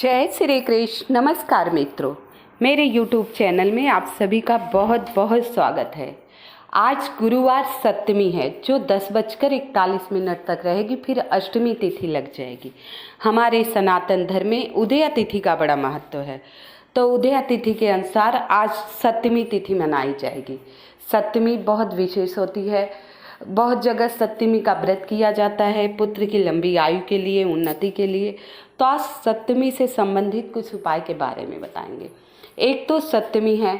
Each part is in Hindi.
जय श्री कृष्ण। नमस्कार मित्रों, मेरे YouTube चैनल में आप सभी का बहुत बहुत स्वागत है। आज गुरुवार सप्तमी है जो 10:41 तक रहेगी, फिर अष्टमी तिथि लग जाएगी। हमारे सनातन धर्म में उदया तिथि का बड़ा महत्व है, तो उदया तिथि के अनुसार आज सप्तमी तिथि मनाई जाएगी। सप्तमी बहुत विशेष होती है। बहुत जगह सप्तमी का व्रत किया जाता है पुत्र की लंबी आयु के लिए, उन्नति के लिए। तो आज सप्तमी से संबंधित कुछ उपाय के बारे में बताएंगे। एक तो सप्तमी है,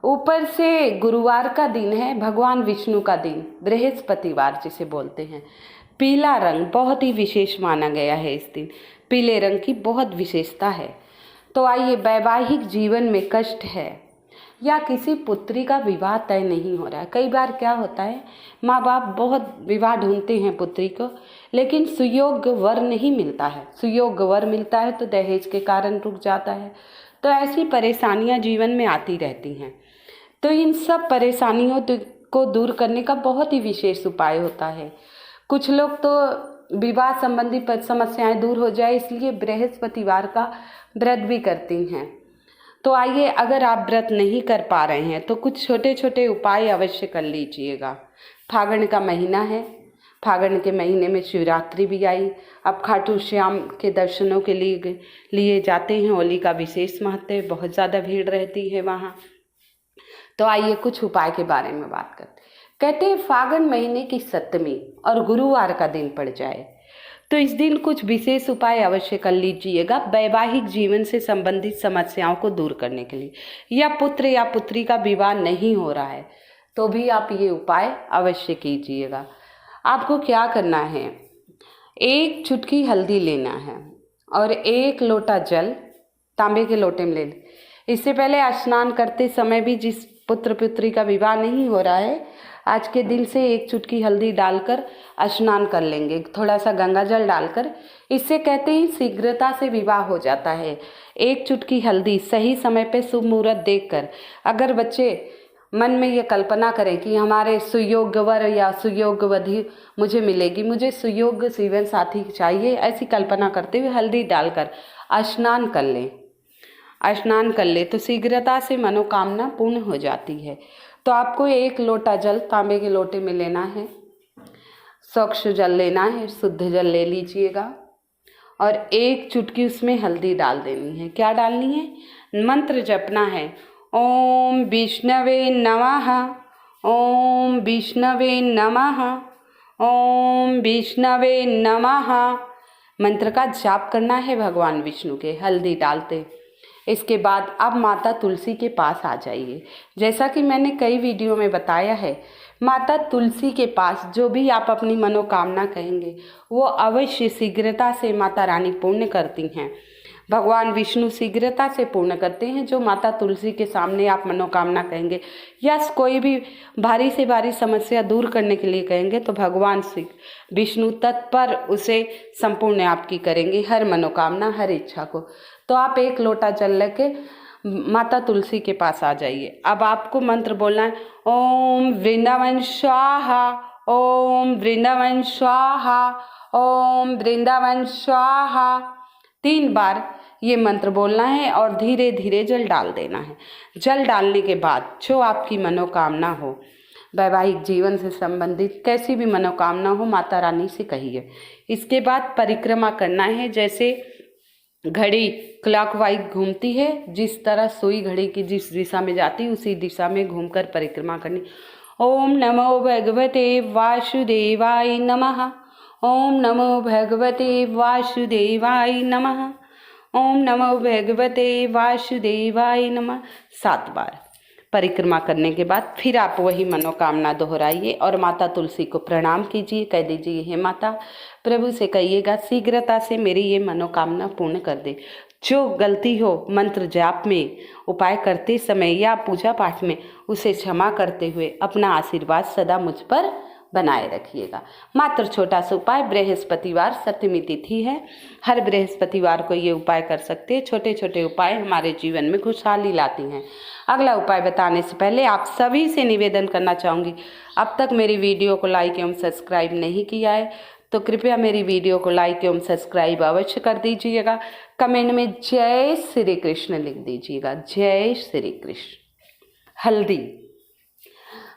ऊपर से गुरुवार का दिन है, भगवान विष्णु का दिन, बृहस्पतिवार जिसे बोलते हैं। पीला रंग बहुत ही विशेष माना गया है इस दिन, पीले रंग की बहुत विशेषता है। तो आइए, वैवाहिक जीवन में कष्ट है या किसी पुत्री का विवाह तय नहीं हो रहा है। कई बार क्या होता है, माँ बाप बहुत विवाह ढूंढते हैं पुत्री को, लेकिन सुयोग्य वर नहीं मिलता है। सुयोग्य वर मिलता है तो दहेज के कारण रुक जाता है। तो ऐसी परेशानियाँ जीवन में आती रहती हैं। तो इन सब परेशानियों को दूर करने का बहुत ही विशेष उपाय होता है। कुछ लोग तो विवाह संबंधी समस्याएं दूर हो जाए इसलिए बृहस्पतिवार का व्रत भी करती हैं। तो आइए, अगर आप व्रत नहीं कर पा रहे हैं तो कुछ छोटे छोटे उपाय अवश्य कर लीजिएगा। फागण का महीना है, फागण के महीने में शिवरात्रि भी आई। अब खाटू श्याम के दर्शनों के लिए जाते हैं। होली का विशेष महत्व है, बहुत ज़्यादा भीड़ रहती है वहाँ। तो आइए कुछ उपाय के बारे में बात करते हैं। कहते हैं फागण महीने की सप्तमी और गुरुवार का दिन पड़ जाए तो इस दिन कुछ विशेष उपाय अवश्य कर लीजिएगा वैवाहिक जीवन से संबंधित समस्याओं को दूर करने के लिए। या पुत्र या पुत्री का विवाह नहीं हो रहा है तो भी आप ये उपाय अवश्य कीजिएगा। आपको क्या करना है, एक चुटकी हल्दी लेना है और 1 लोटा जल तांबे के लोटे में ले। इससे पहले स्नान करते समय भी जिस पुत्र पुत्री का विवाह नहीं हो रहा है, आज के दिन से 1 चुटकी हल्दी डालकर स्नान कर लेंगे, थोड़ा सा गंगा जल डालकर। इससे कहते हैं शीघ्रता से विवाह हो जाता है। 1 चुटकी हल्दी सही समय पे शुभ मुहूर्त देखकर, अगर बच्चे मन में ये कल्पना करें कि हमारे सुयोग्य वर या सुयोग्य वधू मुझे मिलेगी, मुझे सुयोग्य जीवन साथी चाहिए, ऐसी कल्पना करते हुए हल्दी डालकर स्नान कर लें। स्नान कर ले तो शीघ्रता से मनोकामना पूर्ण हो जाती है। तो आपको 1 लोटा जल तांबे के लोटे में लेना है, स्वच्छ जल लेना है, शुद्ध जल ले लीजिएगा और 1 चुटकी उसमें हल्दी डाल देनी है। क्या डालनी है, मंत्र जपना है, ओम विष्णवे नमः, ओम विष्णवे नमः, ओम विष्णवे नमः। मंत्र का जाप करना है भगवान विष्णु के हल्दी डालते। इसके बाद आप माता तुलसी के पास आ जाइए। जैसा कि मैंने कई वीडियो में बताया है, माता तुलसी के पास जो भी आप अपनी मनोकामना कहेंगे वो अवश्य शीघ्रता से माता रानी पूर्ण करती हैं। भगवान विष्णु शीघ्रता से पूर्ण करते हैं। जो माता तुलसी के सामने आप मनोकामना कहेंगे या कोई भी भारी से भारी समस्या दूर करने के लिए कहेंगे तो भगवान विष्णु तत्पर उसे संपूर्ण आपकी करेंगे, हर मनोकामना, हर इच्छा को। तो आप 1 लोटा जल लेके माता तुलसी के पास आ जाइए। अब आपको मंत्र बोलना है, ओम वृंदावन स्वाहा, ओम वृंदावन स्वाहा, ओम वृंदावन स्वाहा। 3 बार ये मंत्र बोलना है और धीरे धीरे जल डाल देना है। जल डालने के बाद जो आपकी मनोकामना हो, वैवाहिक जीवन से संबंधित कैसी भी मनोकामना हो, माता रानी से कहिए। इसके बाद परिक्रमा करना है। जैसे घड़ी क्लॉकवाइज घूमती है, जिस तरह सुई घड़ी की जिस दिशा में जाती है उसी दिशा में घूमकर परिक्रमा करनी। ओम नमो भगवते वासुदेवाय नमः, ओम नमो भगवते वासुदेवाय नमः, ओम नमो भगवते वासुदेवाय नमः 7 बार परिक्रमा करने के बाद फिर आप वही मनोकामना दोहराइए और माता तुलसी को प्रणाम कीजिए। कह दीजिए, हे माता, प्रभु से कहिएगा शीघ्रता से मेरी ये मनोकामना पूर्ण कर दे। जो गलती हो मंत्र जाप में, उपाय करते समय या पूजा पाठ में, उसे क्षमा करते हुए अपना आशीर्वाद सदा मुझ पर बनाए रखिएगा। मात्र छोटा सा उपाय, बृहस्पतिवार सप्तमी तिथि है, हर बृहस्पतिवार को ये उपाय कर सकते हैं। छोटे छोटे उपाय हमारे जीवन में खुशहाली लाती हैं। अगला उपाय बताने से पहले आप सभी से निवेदन करना चाहूँगी, अब तक मेरी वीडियो को लाइक एवं सब्सक्राइब नहीं किया है तो कृपया मेरी वीडियो को लाइक एवं सब्सक्राइब अवश्य कर दीजिएगा। कमेंट में जय श्री कृष्ण लिख दीजिएगा, जय श्री कृष्ण। हल्दी,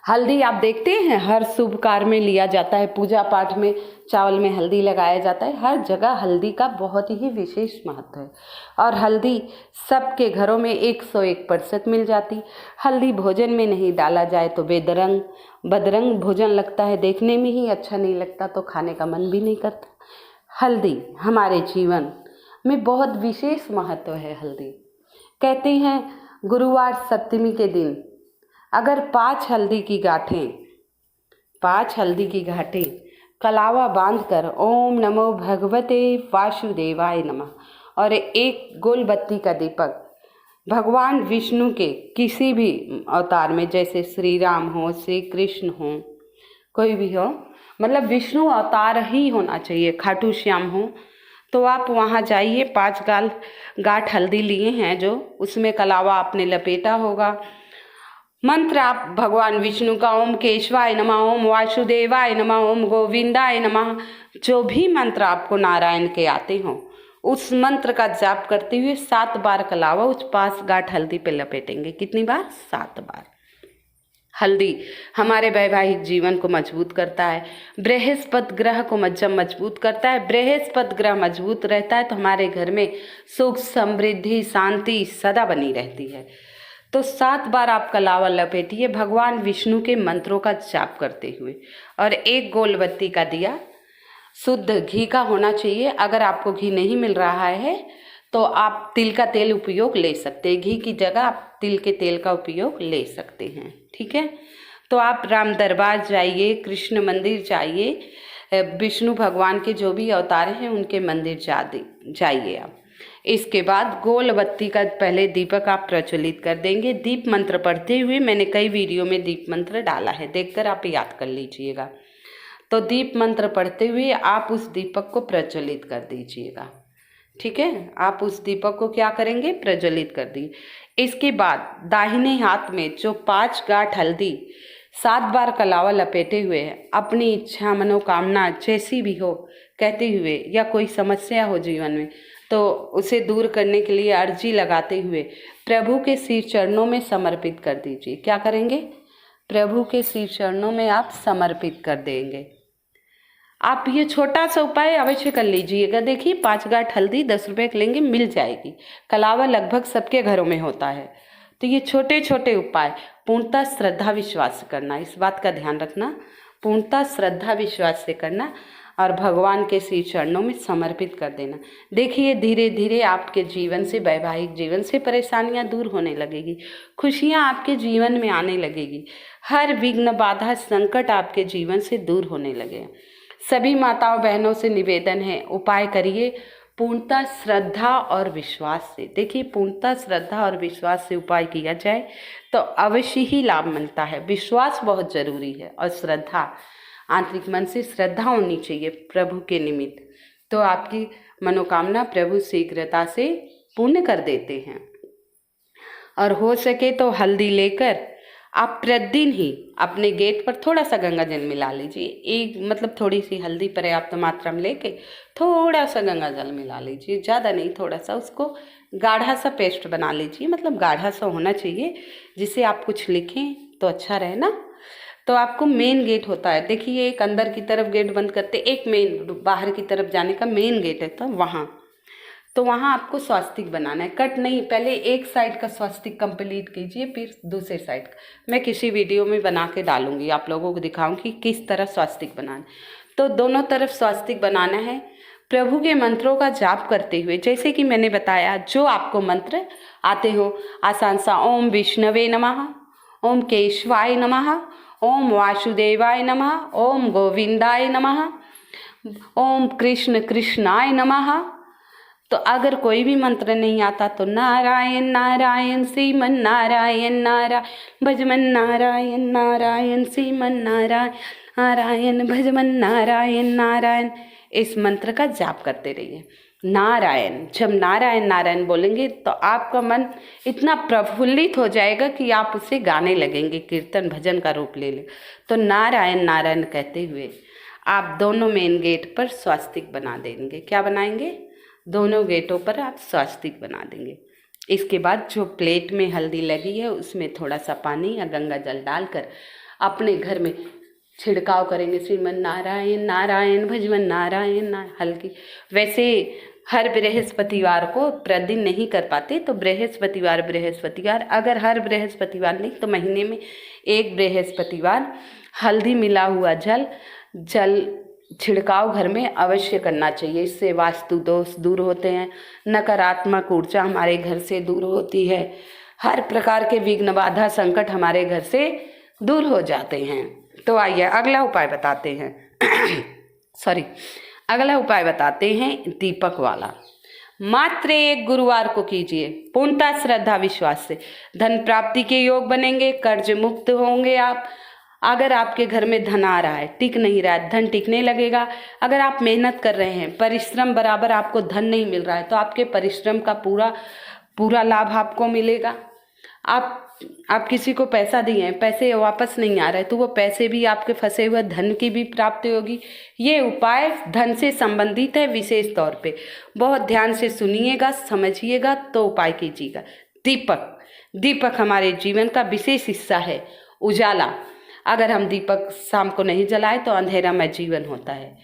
हल्दी आप देखते हैं हर शुभ कार्य में लिया जाता है, पूजा पाठ में चावल में हल्दी लगाया जाता है। हर जगह हल्दी का बहुत ही विशेष महत्व है और हल्दी सबके घरों में 101% मिल जाती। हल्दी भोजन में नहीं डाला जाए तो बदरंग भोजन लगता है, देखने में ही अच्छा नहीं लगता, तो खाने का मन भी नहीं करता। हल्दी हमारे जीवन में बहुत विशेष महत्व है। हल्दी कहते हैं गुरुवार सप्तमी के दिन अगर 5 हल्दी की गांठें कलावा बांधकर ओम नमो भगवते वासुदेवाय नमः और एक गोल बत्ती का दीपक भगवान विष्णु के किसी भी अवतार में, जैसे श्री राम हो, श्री कृष्ण हो, कोई भी हो, मतलब विष्णु अवतार ही होना चाहिए, खाटू श्याम हो, तो आप वहाँ जाइए। 5 गांठ हल्दी लिए हैं जो, उसमें कलावा आपने लपेटा होगा। मंत्र आप भगवान विष्णु का ओम केशवाय नमः, ओम वासुदेवाय नमः, ओम गोविंदाय नमः, जो भी मंत्र आपको नारायण के आते हों उस मंत्र का जाप करते हुए 7 बार कलावा उस 5 गांठ हल्दी पे लपेटेंगे। कितनी बार? 7 बार। हल्दी हमारे वैवाहिक जीवन को मजबूत करता है, बृहस्पति ग्रह को मजबूत करता है। बृहस्पति ग्रह मजबूत रहता है तो हमारे घर में सुख, समृद्धि, शांति सदा बनी रहती है। तो 7 बार आप कलावा लपेटिए भगवान विष्णु के मंत्रों का जाप करते हुए, और एक गोल बत्ती का दिया शुद्ध घी का होना चाहिए। अगर आपको घी नहीं मिल रहा है तो आप तिल का तेल उपयोग ले सकते हैं, घी की जगह आप तिल के तेल का उपयोग ले सकते हैं। ठीक है, तो आप राम दरबार जाइए, कृष्ण मंदिर जाइए, विष्णु भगवान के जो भी अवतार हैं उनके मंदिर जाइए आप। इसके बाद गोल बत्ती का पहले दीपक आप प्रज्वलित कर देंगे। दीप मंत्र पढ़ते हुए मैंने कई वीडियो में दीप मंत्र डाला है, देखकर आप याद कर लीजिएगा। तो दीप मंत्र पढ़ते हुए आप उस दीपक को प्रज्वलित कर दीजिएगा। ठीक है, आप उस दीपक को क्या करेंगे? प्रज्वलित कर दी। इसके बाद दाहिने हाथ में जो 5 गांठ हल्दी 7 बार कलावा लपेटे हुए है, अपनी इच्छा मनोकामना जैसी भी हो कहते हुए, या कोई समस्या हो जीवन में तो उसे दूर करने के लिए अर्जी लगाते हुए प्रभु के सिर चरणों में समर्पित कर दीजिए। क्या करेंगे? प्रभु के सिर चरणों में आप समर्पित कर देंगे। आप ये छोटा सा उपाय अवश्य कर लीजिएगा। देखिए 5 गांठ हल्दी 10 रुपये की लेंगे, मिल जाएगी। कलावा लगभग सबके घरों में होता है। तो ये छोटे छोटे उपाय पूर्णतः श्रद्धा विश्वास से करना, इस बात का ध्यान रखना, पूर्णतः श्रद्धा विश्वास से करना और भगवान के श्री चरणों में समर्पित कर देना। देखिए धीरे धीरे आपके जीवन से, वैवाहिक जीवन से परेशानियां दूर होने लगेगी, खुशियां आपके जीवन में आने लगेगी, हर विघ्न बाधा संकट आपके जीवन से दूर होने लगे। सभी माताओं बहनों से निवेदन है, उपाय करिए पूर्णतः श्रद्धा और विश्वास से। देखिए पूर्णतः श्रद्धा और विश्वास से उपाय किया जाए तो अवश्य ही लाभ मिलता है। विश्वास बहुत जरूरी है और श्रद्धा, आंतरिक मन से श्रद्धा होनी चाहिए प्रभु के निमित्त, तो आपकी मनोकामना प्रभु शीघ्रता से पूर्ण कर देते हैं। और हो सके तो हल्दी लेकर आप प्रतिदिन ही अपने गेट पर थोड़ा सा गंगा जल मिला लीजिए। एक मतलब थोड़ी सी हल्दी पर्याप्त मात्रा में लेके थोड़ा सा गंगा जल मिला लीजिए, ज़्यादा नहीं, थोड़ा सा। उसको गाढ़ा सा पेस्ट बना लीजिए, मतलब गाढ़ा सा होना चाहिए जिससे आप कुछ लिखें तो अच्छा रहे ना। तो आपको मेन गेट होता है, देखिए एक अंदर की तरफ गेट बंद करते, एक मेन बाहर की तरफ जाने का मेन गेट है, तो वहाँ आपको स्वास्तिक बनाना है। कट नहीं, पहले एक साइड का स्वास्तिक कंप्लीट कीजिए, फिर दूसरे साइड का मैं किसी वीडियो में बना के डालूंगी, आप लोगों को दिखाऊंगी किस तरह स्वास्तिक बनाना। तो दोनों तरफ स्वास्तिक बनाना है प्रभु के मंत्रों का जाप करते हुए। जैसे कि मैंने बताया, जो आपको मंत्र आते हो आसान सा, ओम विष्णवे नमः, ओम केशवाय नमः, ओम वासुदेवाय नमः, ओम गोविंदाय नमः, ओम कृष्ण कृष्णाय नमः। तो अगर कोई भी मंत्र नहीं आता तो नारायण नारायण श्रीमन नारायण नारायण भजमन नारायण नारायण श्रीमन नारायण नारायण भजमन नारायण नारायण, इस मंत्र का जाप करते रहिए। नारायण, जब नारायण नारायण बोलेंगे तो आपका मन इतना प्रफुल्लित हो जाएगा कि आप उसे गाने लगेंगे, कीर्तन भजन का रूप ले ले। तो नारायण नारायण कहते हुए आप दोनों मेन गेट पर स्वास्तिक बना देंगे। क्या बनाएंगे? दोनों गेटों पर आप स्वास्तिक बना देंगे। इसके बाद जो प्लेट में हल्दी लगी है उसमें थोड़ा सा पानी या गंगा जल डालकर अपने घर में छिड़काव करेंगे। श्रीमन नारायण नारायण भजमन नारायण हल्की। वैसे हर बृहस्पतिवार को प्रतिदिन नहीं कर पाते तो बृहस्पतिवार, अगर हर बृहस्पतिवार नहीं तो महीने में एक बृहस्पतिवार हल्दी मिला हुआ जल छिड़काव घर में अवश्य करना चाहिए। इससे वास्तु दोष दूर होते हैं, नकारात्मक ऊर्जा हमारे घर से दूर होती है, हर प्रकार के विघ्न बाधा संकट हमारे घर से दूर हो जाते हैं। तो आइए अगला उपाय बताते हैं अगला उपाय बताते हैं दीपक वाला। मात्र एक गुरुवार को कीजिए, पूर्णतः श्रद्धा विश्वास से धन प्राप्ति के योग बनेंगे, कर्ज मुक्त होंगे आप। अगर आपके घर में धन आ रहा है, टिक नहीं रहा है, धन टिकने लगेगा। अगर आप मेहनत कर रहे हैं, परिश्रम बराबर आपको धन नहीं मिल रहा है, तो आपके परिश्रम का पूरा लाभ आपको मिलेगा। आप किसी को पैसा दिए हैं, पैसे वापस नहीं आ रहे, तो वो पैसे भी आपके फंसे हुए धन की भी प्राप्ति होगी। ये उपाय धन से संबंधित है विशेष तौर पे, बहुत ध्यान से सुनिएगा, समझिएगा तो उपाय कीजिएगा। दीपक हमारे जीवन का विशेष हिस्सा है, उजाला। अगर हम दीपक शाम को नहीं जलाए तो अंधेरा में जीवन होता है।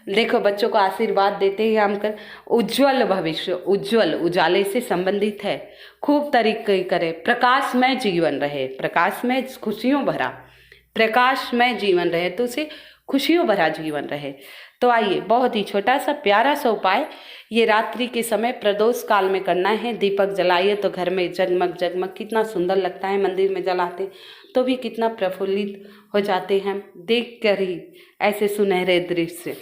देखो बच्चों को आशीर्वाद देते हैं हम कर, उज्जवल भविष्य, उज्जवल उजाले से संबंधित है। खूब तरीके करें, प्रकाशमय जीवन रहे, प्रकाशमय खुशियों भरा, प्रकाशमय जीवन रहे, तो उसे खुशियों भरा जीवन रहे। तो आइए बहुत ही छोटा सा प्यारा सा उपाय ये रात्रि के समय प्रदोष काल में करना है। दीपक जलाइए तो घर में जगमग जगमग कितना सुंदर लगता है, मंदिर में जलाते तो भी कितना प्रफुल्लित हो जाते हैं देख कर ही ऐसे सुनहरे दृश्य।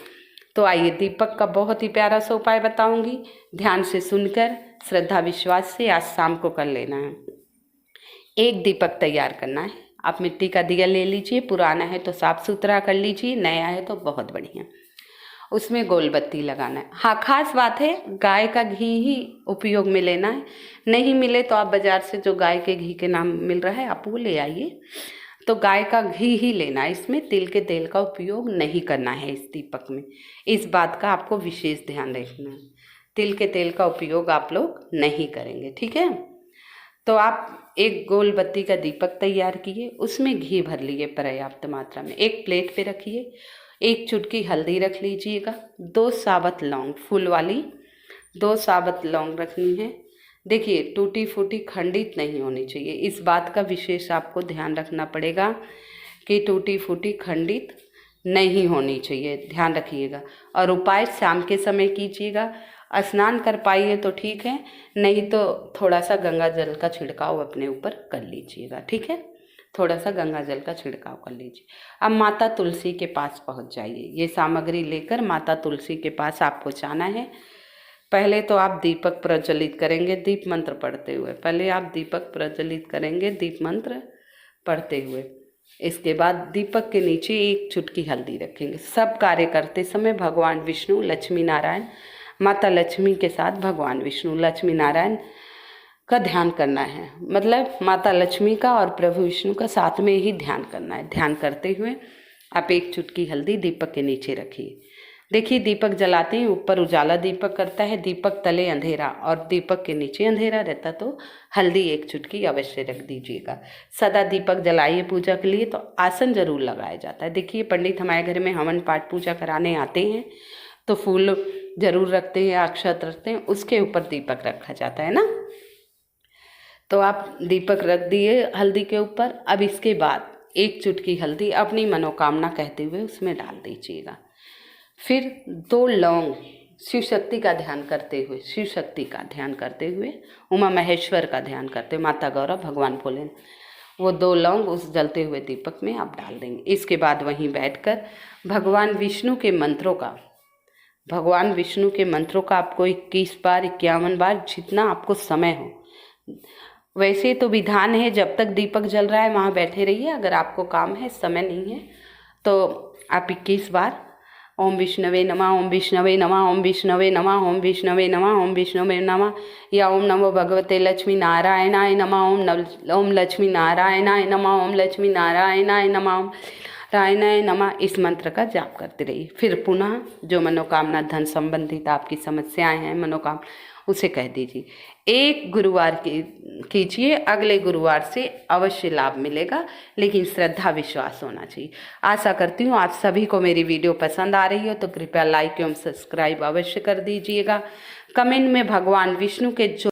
तो आइए दीपक का बहुत ही प्यारा सा उपाय बताऊंगी, ध्यान से सुनकर श्रद्धा विश्वास से आज शाम को कर लेना है। एक दीपक तैयार करना है। आप मिट्टी का दिया ले लीजिए, पुराना है तो साफ सुथरा कर लीजिए, नया है तो बहुत बढ़िया। उसमें गोल बत्ती लगाना है। हाँ, खास बात है गाय का घी ही उपयोग में लेना है। नहीं मिले तो आप बाजार से जो गाय के घी के नाम मिल रहा है आप वो ले आइए। तो गाय का घी ही लेना है, इसमें तिल के तेल का उपयोग नहीं करना है इस दीपक में। इस बात का आपको विशेष ध्यान रखना है, तिल के तेल का उपयोग आप लोग नहीं करेंगे, ठीक है। तो आप एक गोल बत्ती का दीपक तैयार किए, उसमें घी भर लिए पर्याप्त मात्रा में, एक प्लेट पे रखिए, एक चुटकी हल्दी रख लीजिएगा, 2 साबुत लौंग, फूल वाली 2 साबुत लौंग रखनी है। देखिए टूटी फूटी खंडित नहीं होनी चाहिए, इस बात का विशेष आपको ध्यान रखना पड़ेगा कि टूटी फूटी खंडित नहीं होनी चाहिए, ध्यान रखिएगा। और उपाय शाम के समय कीजिएगा। स्नान कर पाइए तो ठीक है, नहीं तो थोड़ा सा गंगा जल का छिड़काव अपने ऊपर कर लीजिएगा, ठीक है। थोड़ा सा गंगा जल का छिड़काव कर लीजिए। अब माता तुलसी के पास पहुंच जाइए। ये सामग्री लेकर माता तुलसी के पास आपको जाना है। पहले तो आप दीपक प्रज्वलित करेंगे दीप मंत्र पढ़ते हुए, पहले आप दीपक प्रज्वलित करेंगे दीप मंत्र पढ़ते हुए। इसके बाद दीपक के नीचे एक चुटकी हल्दी रखेंगे। सब कार्य करते समय भगवान विष्णु, लक्ष्मी नारायण, माता लक्ष्मी के साथ भगवान विष्णु, लक्ष्मी नारायण का ध्यान करना है। मतलब माता लक्ष्मी का और प्रभु विष्णु का साथ में ही ध्यान करना है। ध्यान करते हुए आप एक चुटकी हल्दी दीपक के नीचे रखिए। देखिए दीपक जलाते हैं, ऊपर उजाला दीपक करता है, दीपक तले अंधेरा और दीपक के नीचे अंधेरा रहता, तो हल्दी एक चुटकी अवश्य रख दीजिएगा। सदा दीपक जलाइए पूजा के लिए, तो आसन जरूर लगाया जाता है। देखिए पंडित हमारे घर में हवन पाठ पूजा कराने आते हैं तो फूल जरूर रखते हैं, अक्षत रखते हैं, उसके ऊपर दीपक रखा जाता है ना। तो आप दीपक रख दिए हल्दी के ऊपर। अब इसके बाद एक चुटकी हल्दी अपनी मनोकामना कहते हुए उसमें डाल दीजिएगा। फिर 2 लौंग शिव शक्ति का ध्यान करते हुए, शिव शक्ति का ध्यान करते हुए, उमा महेश्वर का ध्यान करते हुए, माता गौरा, भगवान भोले, वो 2 लौंग उस जलते हुए दीपक में आप डाल देंगे। इसके बाद वहीं बैठकर भगवान विष्णु के मंत्रों का आपको 21 बार 51 बार जितना आपको समय हो, वैसे तो विधान है जब तक दीपक जल रहा है वहाँ बैठे रहिए। अगर आपको काम है, समय नहीं है, तो आप 21 बार ओम विष्णवे नमः, ओम विष्णवे नमः, ओम विष्णवे नमः, ओम विष्णवे नमः, ओम विष्णवे नमः, या ओम नमो भगवते लक्ष्मी नारायणाय नमः, ओम लक्ष्मी नारायणाय नमः, ओम लक्ष्मी नारायणाय नमः, टायनाय नमः इस मंत्र का जाप करते रहिए। फिर पुनः जो मनोकामना धन संबंधित आपकी समस्याएं हैं मनोकामना उसे कह दीजिए। एक गुरुवार कीजिए, अगले गुरुवार से अवश्य लाभ मिलेगा, लेकिन श्रद्धा विश्वास होना चाहिए। आशा करती हूँ आप सभी को मेरी वीडियो पसंद आ रही हो तो कृपया लाइक एवं सब्सक्राइब अवश्य कर दीजिएगा। कमेंट में भगवान विष्णु के जो